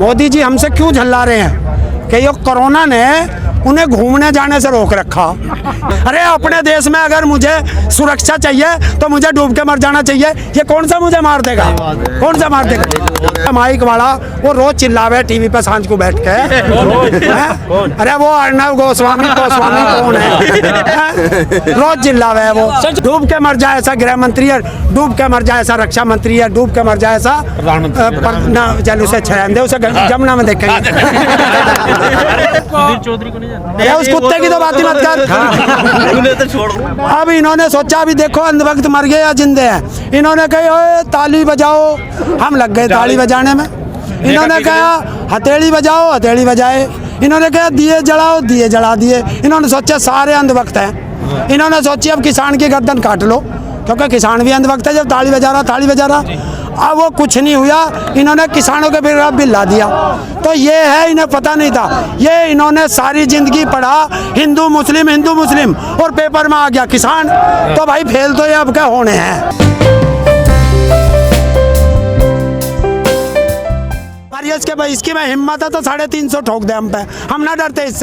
मोदी जी हमसे क्यों झल्ला रहे हैं कि ये कोरोना ने उन्हें घूमने जाने से रोक रखा। अरे अपने देश में अगर मुझे सुरक्षा चाहिए तो मुझे डूब के मर जाना चाहिए। ये कौन सा मुझे मार देगा? कौन सा मार देगा? माइक वाला वो रोज चिल्लावे टीवी पे सांझ को बैठ के। अरे वो अर्नब गोस्वामी कौन है? रोज चिल्लावे है वो। डूब के मर जाए ऐसा गृह मंत्री है, डूब के मर जाए ऐसा रक्षा मंत्री है, डूब के मर जाए ऐसा चल उसे छह उसे जमुना में देखेंगे।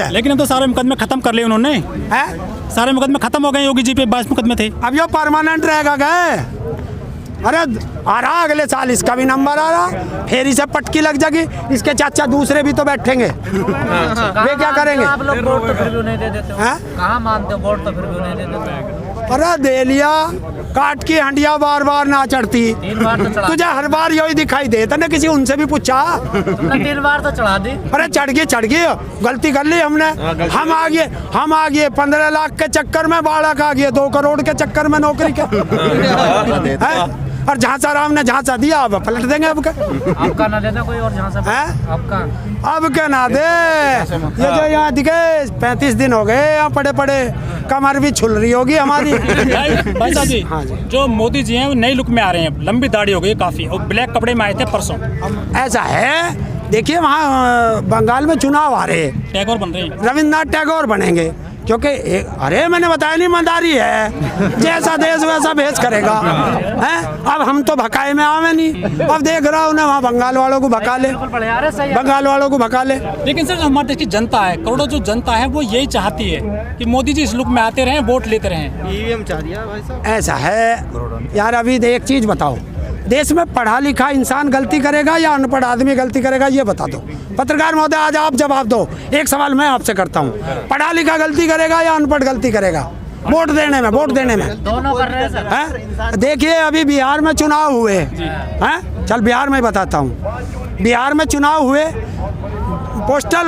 लेकिन अब तो सारे मुकदमे खत्म कर लिए उन्होंने। सारे मुकदमे खत्म हो गए। योगी जी पे 22 मुकदमे थे। अब ये परमानेंट रहेगा गए। अरे आ रहा अगले साल इसका भी नंबर आ रहा, फिर इसे पटकी लग जाएगी। इसके चाचा दूसरे भी तो बैठेंगे। वे क्या करेंगे? आप लोग वोट तो फिर भी नहीं दे देते हो। कहाँ मानते हो? वोट तो फिर भी नहीं दे देते। अरे दे लिया, काट की हंडिया बार बार ना चढ़ती। 3 बार तो चढ़ा। तुझे हर बार यही दिखाई देता ना, किसी उनसे भी पूछा। 3 बार तो चढ़ा दी। अरे चढ़ गई, गलती कर ली हमने। हम आ गए 15 लाख के चक्कर में, बाढ़ आ गए 2 करोड़ के चक्कर में नौकरी के। और झांसा राम ने झांसा दिया, अब पलट देंगे। अब आपका ना देना कोई और झांसा है आपका। अब क्या ना दे। ये जो यहाँ दिखे 35 दिन हो गए यहाँ पड़े कमर भी छुल रही होगी हमारी। भाई साहब जी, हाँ जी, जो मोदी जी हैं वो नई लुक में आ रहे हैं। लंबी दाढ़ी हो गई काफी, और ब्लैक कपड़े में आए थे परसों। ऐसा है, देखिए वहाँ बंगाल में चुनाव आ रहे हैं, टैगोर बन रहे हैं। रविन्द्रनाथ टैगोर बनेंगे। क्योंकि अरे मैंने बताया नहीं, ईमानदारी है। जैसा देश वैसा भेज करेगा। हैं? अब हम तो भकाए में आवे नहीं। अब देख रहा हूँ ना, वहाँ बंगाल वालों को भका ले, बंगाल वालों को भका ले। लेकिन सर जो हमारे देश की जनता है, करोड़ों जो जनता है, वो यही चाहती है कि मोदी जी इस लुक में आते रहें, वोट लेते रहें। ईवीएम चाह दिया भाई साहब। ऐसा है यार, अभी एक चीज बताओ, देश में पढ़ा लिखा इंसान गलती करेगा या अनपढ़ आदमी गलती करेगा, ये बता दो। पत्रकार महोदय आज आप जवाब दो। एक सवाल मैं आपसे करता हूँ, पढ़ा लिखा गलती करेगा या अनपढ़ गलती करेगा वोट देने में? दोनों कर रहे हैं सर। देखिए अभी बिहार में चुनाव हुए हैं। चल बिहार में बताता हूँ। बिहार में चुनाव हुए, पोस्टल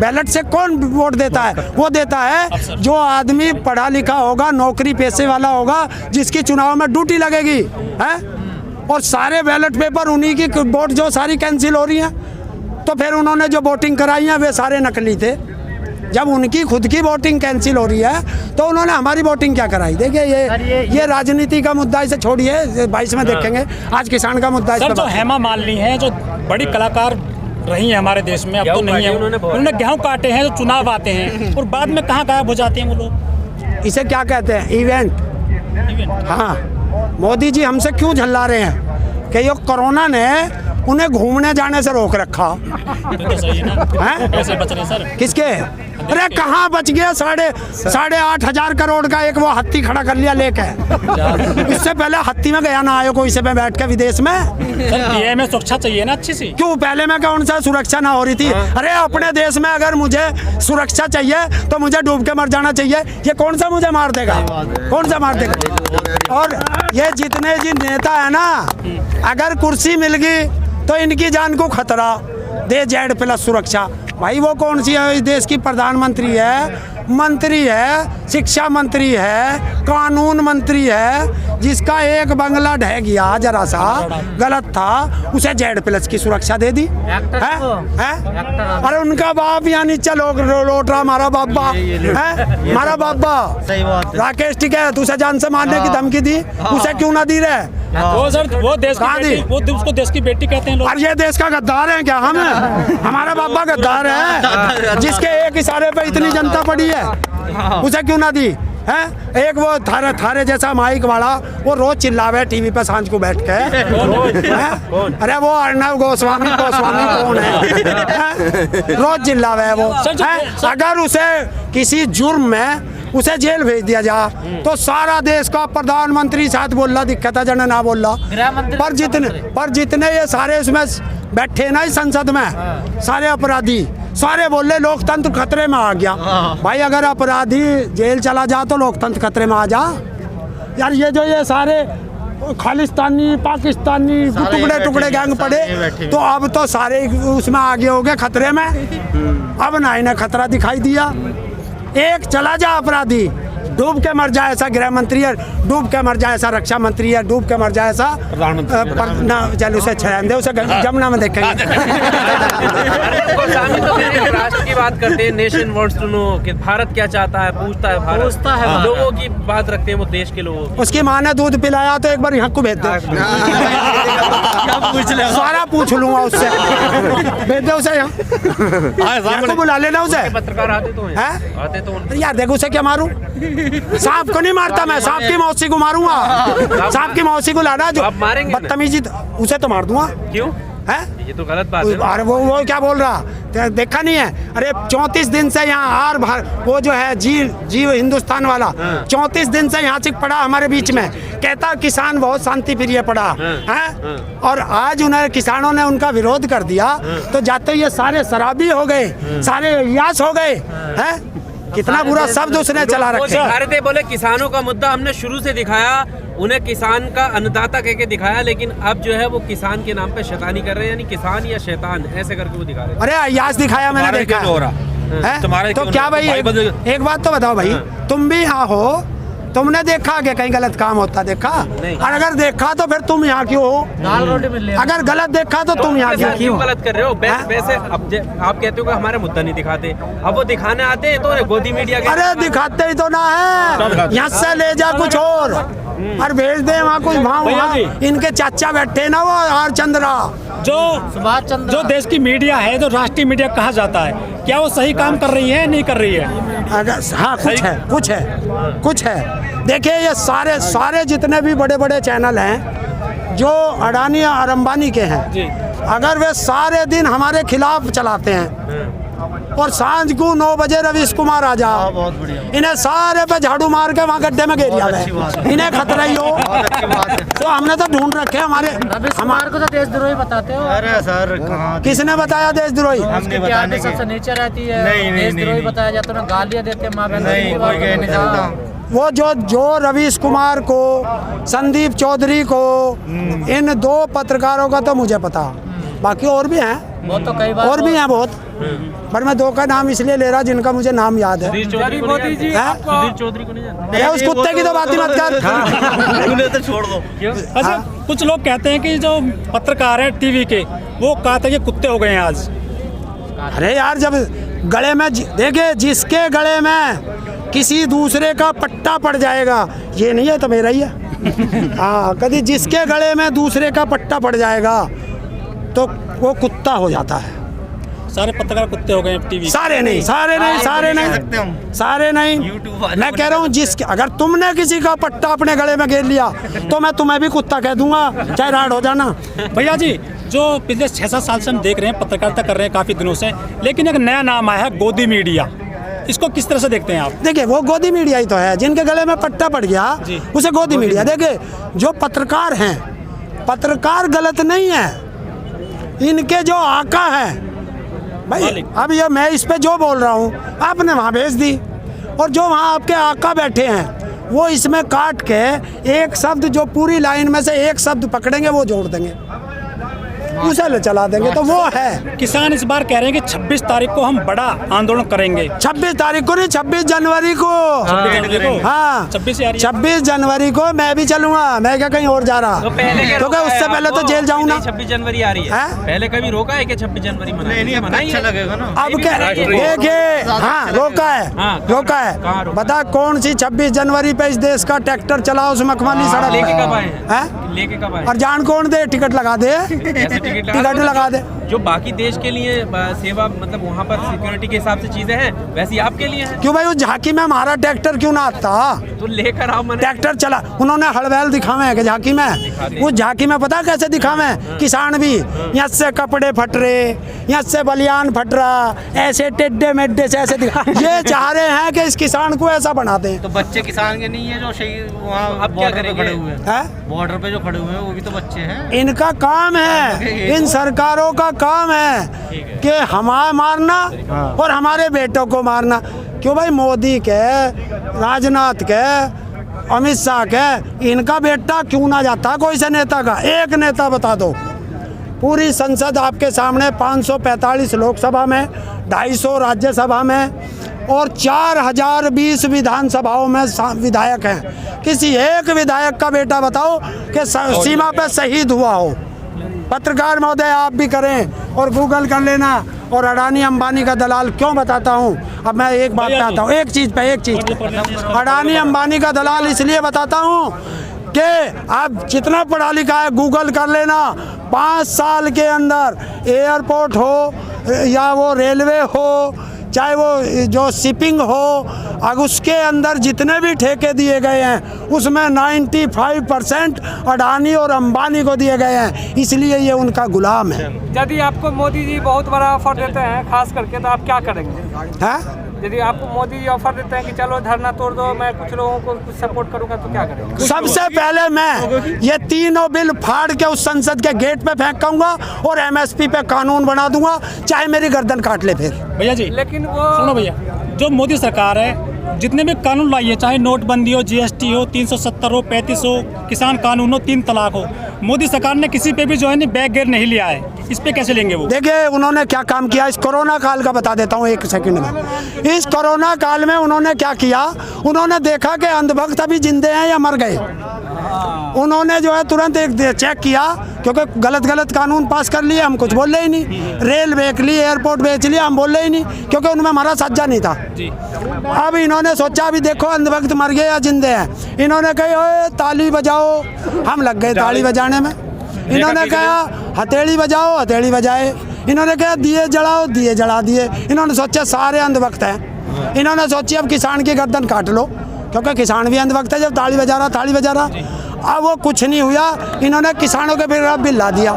बैलेट से कौन वोट देता है? वो देता है जो आदमी पढ़ा लिखा होगा, नौकरी पेशे वाला होगा, जिसकी चुनाव में ड्यूटी लगेगी है। और सारे बैलेट पेपर उन्हीं की वोट जो सारी कैंसिल हो रही हैं। तो फिर उन्होंने जो वोटिंग कराई है वे सारे नकली थे। जब उनकी खुद की वोटिंग कैंसिल हो रही है तो उन्होंने हमारी वोटिंग क्या कराई? देखिए ये राजनीति का मुद्दा, इसे छोड़िए, 22 में देखेंगे। आज किसान का मुद्दा। सर जो हेमा मालिनी है, जो बड़ी कलाकार रही है हमारे देश में, अब तो नहीं है। उन्होंने गेहूँ काटे हैं, जो चुनाव आते हैं और बाद में कहाँ गायब हो जाते हैं वो लोग। इसे क्या कहते हैं? इवेंट। हाँ, मोदी जी हमसे क्यों झल्ला रहे हैं कि ये कोरोना ने उन्हें घूमने जाने से रोक रखा। तो सही है ना? कैसे बच रहे सर? किसके? अरे कहाँ बच गया? 8,500 करोड़ का एक वो हत्ती खड़ा कर लिया लेके। इससे पहले हत्ती में गया ना आयो कोई से पे बैठ के विदेश में। सर में सुरक्षा चाहिए ना अच्छी सी। क्यों पहले में कौन सा सुरक्षा ना हो रही थी? अरे अपने देश में अगर मुझे सुरक्षा चाहिए तो मुझे डूब के मर जाना चाहिए। ये कौन सा मुझे मार देगा? कौन सा मार देगा? और ये जितने जी नेता है ना, अगर कुर्सी मिल गई तो इनकी जान को खतरा। दे Z+ सुरक्षा। भाई वो कौन सी है? इस देश की प्रधानमंत्री है, मंत्री है, शिक्षा मंत्री है, कानून मंत्री है, जिसका एक बंगला ढह गया जरा सा गलत था, उसे Z+ की सुरक्षा दे दी है? अरे उनका बाप यानी चलो लोट रहा, हमारा बाबा है, हमारा बाबा राकेश टिकैत, उसे जान से मारने की धमकी दी, उसे क्यों ना दी रहे? वो सर वो देश की बेटी, वो उसको देश की बेटी कहते हैं लोग। और ये देश का गद्दार है क्या हम? हमारा बाबा गद्दार है, जिसके एक इशारे पे इतनी जनता पड़ी है, उसे क्यों ना दी? हैं? एक वो थारे जैसा माइक वाला, वो रोज चिल्लावे टीवी पे सांझ को बैठ के। हैं? अरे वो अर्णव गोस्वामी कौन है? हैं? रोज चिल्लावे वो। हैं? अगर उसे किसी जुर्म में उसे जेल भेज दिया जा तो सारा देश का प्रधानमंत्री साथ बोल रहा, दिक्कत है जन ना बोल रहा। पर जितने ये सारे उसमें बैठे ना इस संसद में, सारे अपराधी सारे बोल रहे लोकतंत्र खतरे में आ गया। भाई अगर अपराधी जेल चला जा तो लोकतंत्र खतरे में आ जा यार। ये सारे खालिस्तानी पाकिस्तानी टुकड़े टुकड़े गैंग पड़े, तो अब तो सारे उसमें आगे हो गए खतरे में। अब ना इन्हें खतरा दिखाई दिया। एक चला जा अपराधी, डूब के मर जाए ऐसा गृह मंत्री है, डूब के मर जाए ऐसा रक्षा मंत्री है, डूब के मर जाए ऐसा ना, चल उसे छान दे, उसे जमुना में देखेंगे। राष्ट्र की बात करते हैं, नेशन वांट्स टू नो कि भारत क्या चाहता है, पूछता है भारत, लोगों की बात रखते हैं, वो देश के लोगों की। उसकी माँ ने दूध पिलाया तो एक बार यहाँ को भेज दे, सारा पूछ लूंगा उससे, भेज दे उसे यहाँ को बुला लेना उसे। पत्रकार आते तो हैं, आते तो यार देखो उसे क्या मारूं, सांप को नहीं मारता मैं, सांप की मौसी को मारूंगा, सांप की मौसी को लाना जो बदतमीजी, उसे तो मार दूंगा। क्यों है? ये तो गलत बात है। अरे वो क्या बोल रहा, देखा नहीं है? अरे 34 दिन से यहाँ वो जो है जीव हिंदुस्तान वाला 34 दिन से यहाँ चिक पड़ा हमारे बीच में, कहता किसान बहुत शांति प्रिय पड़ा है। और आज उन्हें किसानों ने उनका विरोध कर दिया तो जाते ये सारे शराबी हो गए, सारे यास हो गए हैं। कितना बुरा शब्द उसने चला रखा। बोले किसानों का मुद्दा हमने शुरू से दिखाया, उन्हें किसान का अन्नदाता कह के दिखाया, लेकिन अब जो है वो किसान के नाम पे शैतानी कर रहे हैं, यानी किसान या शैतान ऐसे करके वो दिखा रहे हैं। अरे अयास दिखाया मैंने, देखा है तो क्या भाई, एक बात तो बताओ भाई, तुम भी यहाँ हो, तुमने देखा कि कहीं गलत काम होता देखा? और अगर देखा तो फिर तुम यहाँ क्यों हो? अगर गलत देखा तो तुम यहाँ क्यों गलत कर रहे हो? वैसे अब आप कहते हो कि हमारे मुद्दा नहीं दिखाते, अब वो दिखाने आते हैं तो गोदी मीडिया के। अरे दिखाते ही तो ना है, यहाँ से ले जा कुछ और भेज दे वहाँ कुछ, वहाँ इनके चाचा बैठे ना वो आर चंद्रा, जो देश की मीडिया है, जो राष्ट्रीय मीडिया कहा जाता है, क्या वो सही काम कर रही है नहीं कर रही है? अगर हाँ कुछ है। देखिए ये सारे जितने भी बड़े बड़े चैनल हैं जो अडानी और अंबानी के हैं, अगर वे सारे दिन हमारे खिलाफ चलाते हैं और सांझ को 9 बजे रवीश कुमार आ जाओ, इन्हें सारे पे झाड़ू मार के वहाँ गड्ढे में घेरिया है, इन्हें खतरा ही हो। तो हमने तो ढूंढ रखे हमारे, हमारे को तो देशद्रोही बताते हो। अरे सर किसने बताया देशद्रोही? सबसे नीचे रहती है, देशद्रोही बताया जाता है, गालियाँ देते माँ बहन। वो जो रवीश कुमार को, संदीप चौधरी को, इन 2 पत्रकारों का तो मुझे पता, बाकी और भी हैं, वो तो कई बार और भी हैं बहुत, पर मैं 2 का नाम इसलिए ले रहा जिनका मुझे नाम याद है। सुधीर चौधरी को नहीं जानते? उस कुत्ते की तो बात ही मत कर, तो छोड़ दो। अच्छा, कुछ लोग कहते हैं कि जो पत्रकार हैं टीवी के, वो कहते हैं कि कुत्ते हो गए हैं आज। अरे यार जब गले में देखिए, जिसके गले में किसी दूसरे का पट्टा पड़ जाएगा, ये नहीं है तो मेरा ही है। हाँ, कभी जिसके गले में दूसरे का पट्टा पड़ जाएगा तो वो कुत्ता हो जाता है। सारे पत्रकार कुत्ते हो गए हैं टीवी? सारे नहीं। मैं कह रहा हूँ अगर तुमने किसी का पट्टा अपने गले में घेर लिया तो मैं तुम्हें भी कुत्ता कह दूंगा, चाहे राड हो जाना। भैया जी, जो पिछले 6-7 साल से हम देख रहे हैं, पत्रकारिता कर रहे हैं काफी दिनों से, लेकिन एक नया नाम आया है गोदी मीडिया, इसको किस तरह से देखते हैं आप? देखिए वो गोदी मीडिया ही तो है, जिनके गले में पट्टा पड़ गया उसे गोदी मीडिया। देखिए जो पत्रकार हैं, पत्रकार गलत नहीं है, इनके जो आका है भाई, अब ये मैं इस पे जो बोल रहा हूँ आपने वहाँ भेज दी, और जो वहाँ आपके आका बैठे हैं वो इसमें काट के एक शब्द, जो पूरी लाइन में से एक शब्द पकड़ेंगे वो जोड़ देंगे, उसे चला देंगे, तो वो है। किसान इस बार कह रहे हैं कि 26 तारीख को हम बड़ा आंदोलन करेंगे। 26 तारीख को नहीं, 26 जनवरी को। हाँ 26 जनवरी को मैं भी चलूंगा, मैं क्या कहीं और जा रहा, तो क्योंकि उससे पहले तो जेल जाऊँ ना। 26 जनवरी आ रही है, पहले कभी रोका है कि 26 जनवरी अच्छा लगेगा ना? अब क्या देखिए, हाँ रोका है। बता कौन सी 26 जनवरी पे इस देश का ट्रैक्टर चला उस मखमली सड़क लेके कब आए? और जान कौन दे टिकट लगा दे? टिकट लगा दे। जो बाकी देश के लिए सेवा मतलब वहाँ पर सिक्योरिटी के हिसाब से चीजें हैं वैसी आपके लिए हैं। क्यों भाई वो झांकी में हमारा ट्रैक्टर क्यों ना आता? तो लेकर आओ। मैंने ट्रैक्टर चला, उन्होंने हड़बैल दिखावे हैं कि झांकी में, वो झांकी में पता कैसे दिखावे? किसान भी यहाँ से कपड़े फट रहे, यहाँ से बलियान फट रहा, ऐसे टेढ़े मेढ़े से ऐसे दिखा। ये चाह रहे हैं कि इस किसान को ऐसा बना दें। तो बच्चे किसान के नहीं है जो शहीद वहाँ अब क्या बॉर्डर पे करेंगे? खड़े हुए हैं, बॉर्डर पे जो खड़े हुए हैं वो भी तो बच्चे हैं। इनका काम है, इन सरकारों का काम है कि हमारा मारना और हमारे बेटों को मारना। क्यों भाई मोदी के, राजनाथ के, अमित शाह के, इनका बेटा क्यों ना जाता कोई से नेता का? एक नेता बता दो। पूरी संसद आपके सामने 545 लोकसभा में, 250 राज्यसभा में और 4020 विधानसभाओं में विधायक हैं। किसी एक विधायक का बेटा बताओ कि सीमा पे शहीद हुआ हो? पत्रकार महोदय आप भी करें और गूगल कर लेना। और अडानी अंबानी का दलाल क्यों बताता हूँ? अब मैं एक बात पे आता हूँ, एक चीज़ अडानी अंबानी का दलाल इसलिए बताता हूँ कि आप जितना पढ़ा लिखा है गूगल कर लेना। 5 साल के अंदर एयरपोर्ट हो या वो रेलवे हो, चाहे वो जो शिपिंग हो, अब उसके अंदर जितने भी ठेके दिए गए हैं उसमें 95% अडानी और अंबानी को दिए गए हैं, इसलिए ये उनका गुलाम है। यदि आपको मोदी जी बहुत बड़ा ऑफर देते हैं खास करके तो आप क्या करेंगे? हैं? यदि आपको मोदी जी ऑफर देते हैं कि चलो धरना तोड़ दो, मैं कुछ लोगों को कुछ सपोर्ट करूंगा, तो क्या करेंगे? सबसे पहले मैं ये तीनों बिल फाड़ के उस संसद के गेट पे फेंकूंगा और MSP पे कानून बना दूंगा, चाहे मेरी गर्दन काट ले फिर। भैया जी लेकिन वो सुनो भैया, जो मोदी सरकार है जितने भी कानून लाई है, चाहे नोटबंदी हो, GST हो, 370 हो, 35 हो, किसान कानून हो, 3 तलाक हो, मोदी सरकार ने किसी पे भी जो है ना बैक गेयर नहीं लिया है। इस पे कैसे लेंगे वो? देखिए उन्होंने क्या काम किया इस कोरोना काल का बता देता हूँ 1 सेकंड में। इस कोरोना काल में उन्होंने क्या किया? उन्होंने देखा कि अंधभक्त अभी जिंदे हैं या मर गए। उन्होंने जो है तुरंत एक चेक किया, क्योंकि गलत कानून पास कर लिए, हम कुछ बोल रहे ही नहीं। रेल बेच ली, एयरपोर्ट बेच लिया, हम बोल रहे ही नहीं, क्योंकि उनमें हमारा सज्जा नहीं था। अब इन्होंने सोचा अभी देखो अंधभक्त मर गए या जिंदे हैं। इन्होंने कहा ओए ताली बजाओ, हम लग गए ताली बजाने में। इन्होंने कहा हथेली बजाओ, हथेली बजाए। इन्होंने कहा दिए जलाओ, दिए जला दिए। इन्होंने सोचा सारे अंधभक्त हैं। इन्होंने सोची अब किसान की गर्दन काट लो, क्योंकि किसान भी अंधभक्त है। जब ताली बजा रहा अब वो कुछ नहीं हुआ, इन्होंने किसानों के खिलाफ बिल ला दिया।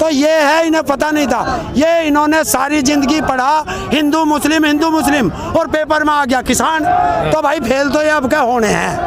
तो ये है, इन्हें पता नहीं था। ये इन्होंने सारी जिंदगी पढ़ा हिंदू मुस्लिम और पेपर में आ गया किसान, तो भाई फेल तो ये अब क्या होने हैं।